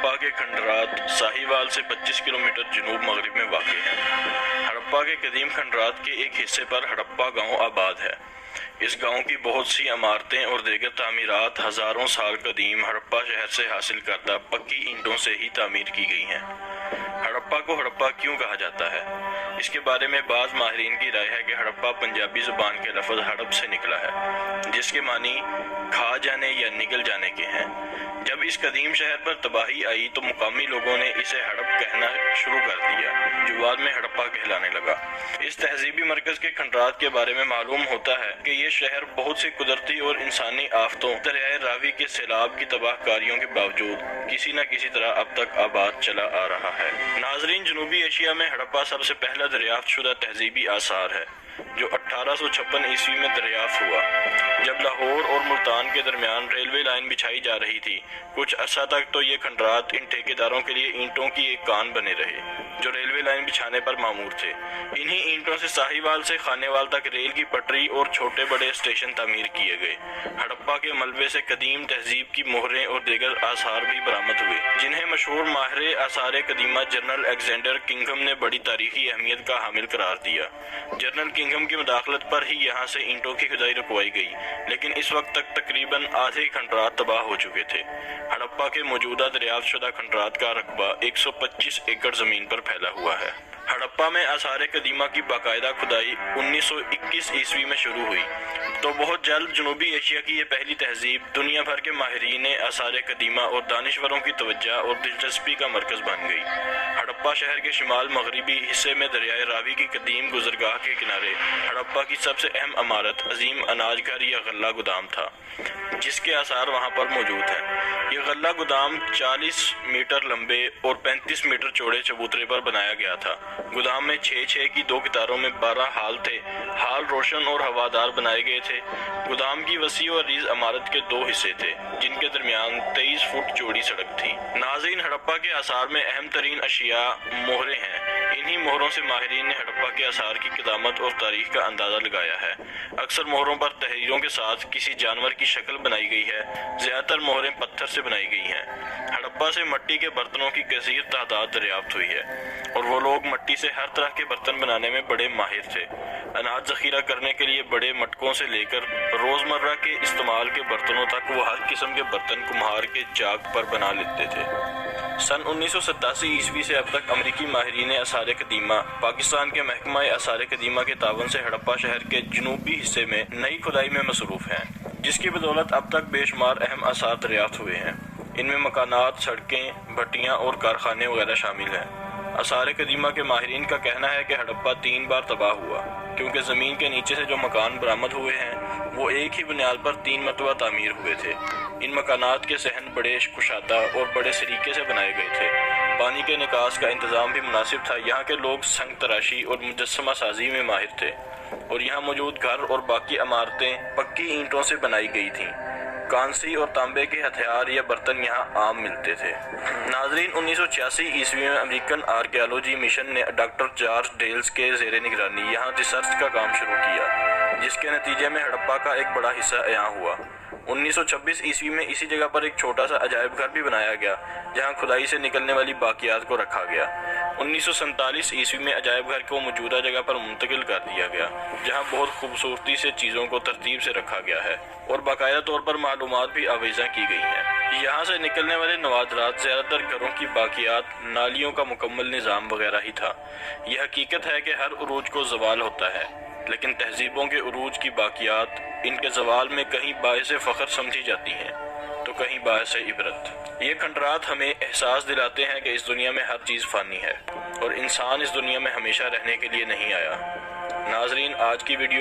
ہڑپا کے کھنڈرات ساہیوال سے 25 کلومیٹر جنوب مغرب میں واقع ہیں۔ ہڑپا کے قدیم کھنڈرات کے ایک حصے پر ہڑپا گاؤں آباد ہے۔ اس گاؤں کی بہت سی عمارتیں اور دیگر تعمیرات ہزاروں سال قدیم ہڑپا شہر سے حاصل کردہ پکی اینٹوں سے ہی تعمیر کی گئی ہیں۔ ہڑپا کو ہڑپا کیوں کہا جاتا ہے؟ اس کے بارے میں بعض ماہرین کی رائے ہے کہ ہڑپا پنجابی زبان کے لفظ ہڑپ سے نکلا ہے، جس کے معنی کھا جانے یا نگل جانے کے ہیں۔ جب اس قدیم شہر پر تباہی آئی تو مقامی لوگوں نے اسے ہڑپ کہنا شروع کر دیا، جو بعد میں ہڑپا کہلانے لگا۔ اس تہذیبی مرکز کے کھنڈرات کے بارے میں معلوم ہوتا ہے کہ یہ شہر بہت سی قدرتی اور انسانی آفتوں، دریائے راوی کے سیلاب کی تباہ کاریوں کے باوجود کسی نہ کسی طرح اب تک آباد چلا آ رہا ہے۔ ناظرین، جنوبی ایشیا میں ہڑپا سب سے پہلا دریافت شدہ تہذیبی آثار ہے، جو 1856 عیسوی میں دریافت ہوا، جب لاہور اور ملتان کے درمیان ریلوے لائن بچھائی جا رہی تھی۔ کچھ عرصہ تک تو یہ کھنڈرات ان ٹھیکیداروں کے لیے اینٹوں کی ایک کان بنے رہے، جو ریلوے لائن بچھانے پر مامور تھے۔ انہی اینٹوں سے ساہیوال سے خانیوال تک ریل کی پٹری اور چھوٹے بڑے اسٹیشن تعمیر کیے گئے۔ ہڑپا کے ملبے سے قدیم تہذیب کی مہریں اور دیگر آثار بھی برآمد ہوئے، جنہیں مشہور ماہر آثار قدیمہ جنرل الیگزینڈر کنگھم نے بڑی تاریخی اہمیت کا حامل قرار دیا۔ جنرل کنگھم کی مداخلت پر ہی یہاں سے اینٹوں کی کھدائی رکوائی گئی، لیکن اس وقت تک تقریباً آدھے کھنڈرات تباہ ہو چکے تھے۔ ہڑپا کے موجودہ دریافت شدہ کھنڈرات کا رقبہ 125 ایکڑ زمین پر پھیلا ہوا ہے۔ ہڑپا میں آثار قدیمہ کی باقاعدہ کھدائی 1921 عیسوی میں شروع ہوئی، تو بہت جلد جنوبی ایشیا کی یہ پہلی تہذیب دنیا بھر کے ماہرین آثار قدیمہ اور دانشوروں کی توجہ اور دلچسپی کا مرکز بن گئی۔ ہڑپا شہر کے شمال مغربی حصے میں دریائے راوی کی قدیم گزرگاہ کے کنارے ہڑپا کی سب سے اہم عمارت عظیم اناج گھر یا غلہ گودام تھا، جس کے آثار وہاں پر موجود ہیں۔ یہ غلہ گودام 40 میٹر لمبے اور 35 میٹر چوڑے چبوترے پر بنایا گیا تھا۔ گودام میں 6 کی 2 قطاروں میں 12 ہال تھے۔ ہال روشن اور ہوادار بنائے گئے تھے۔ گودام کی وسیع و عریض عمارت کے 2 حصے تھے، جن کے درمیان 23 فٹ چوڑی سڑک تھی۔ ناظرین، ہڑپا کے آثار میں اہم ترین اشیاء مہریں ہیں۔ انہی مہروں سے ماہرین نے ہڑپا کے آثار کی قدامت اور تاریخ کا اندازہ لگایا ہے۔ اکثر مہروں پر تحریروں کے ساتھ کسی جانور کی شکل بنائی گئی ہے، زیادہ تر مہریں پتھر سے بنائی گئی ہیں۔ ہڑپا سے مٹی کے برتنوں کی کثیر تعداد دریافت ہوئی ہے، اور وہ لوگ مٹی سے ہر طرح کے برتن بنانے میں بڑے ماہر تھے۔ اناج ذخیرہ کرنے کے لیے بڑے مٹکوں سے لے کر روزمرہ کے استعمال کے برتنوں تک وہ ہر قسم کے برتن کمہار کے چاک پر بنا لیتے تھے۔ سن 1987 عیسوی سے اب تک امریکی ماہرین آثار قدیمہ پاکستان کے محکمہ آثار قدیمہ کے تعاون سے ہڑپا شہر کے جنوبی حصے میں نئی کھدائی میں مصروف ہیں، جس کی بدولت اب تک بے شمار اہم آثار دریافت ہوئے ہیں۔ ان میں مکانات، سڑکیں، بھٹیاں اور کارخانے وغیرہ شامل ہیں۔ آثار قدیمہ کے ماہرین کا کہنا ہے کہ ہڑپا 3 بار تباہ ہوا، کیونکہ زمین کے نیچے سے جو مکان برآمد ہوئے ہیں وہ ایک ہی بنیاد پر 3 مرتبہ تعمیر ہوئے تھے۔ ان مکانات کے صحن بڑے کشادہ اور بڑے سلیقے سے بنائے گئے تھے۔ پانی کے نکاس کا انتظام بھی مناسب تھا۔ یہاں کے لوگ سنگ تراشی اور مجسمہ سازی میں ماہر تھے، اور یہاں موجود گھر اور باقی عمارتیں پکی اینٹوں سے بنائی گئی تھیں۔ کانسی اور تانبے کے ہتھیار یا برتن یہاں عام ملتے تھے۔ ناظرین، 1986 عیسوی میں امریکن آرکیالوجی مشن نے ڈاکٹر جارج ڈیلز کے زیر نگرانی یہاں ریسرچ کا کام شروع کیا، جس کے نتیجے میں ہڑپا کا ایک بڑا حصہ عیاں ہوا۔ 1926 عیسوی میں اسی جگہ پر ایک چھوٹا سا عجائب گھر بھی بنایا گیا، جہاں کھدائی سے نکلنے والی باقیات کو رکھا گیا۔ 1947 عیسوی میں عجائب گھر کو موجودہ جگہ پر منتقل کر دیا گیا، جہاں بہت خوبصورتی سے چیزوں کو ترتیب سے رکھا گیا ہے، اور باقاعدہ طور پر معلومات بھی آویزاں کی گئی ہیں۔ یہاں سے نکلنے والے نوادرات زیادہ تر گھروں کی باقیات، نالیوں کا مکمل نظام وغیرہ ہی تھا۔ یہ حقیقت ہے کہ ہر عروج کو زوال ہوتا ہے، لیکن تہذیبوں کے عروج کی باقیات ان کے زوال میں کہیں باعث فخر سمجھی جاتی ہیں تو کہیں باعث عبرت۔ یہ کھنڈرات ہمیں احساس دلاتے ہیں کہ اس دنیا میں ہر چیز فانی ہے، اور انسان اس دنیا میں ہمیشہ رہنے کے لیے نہیں آیا۔ ناظرین، آج کی ویڈیو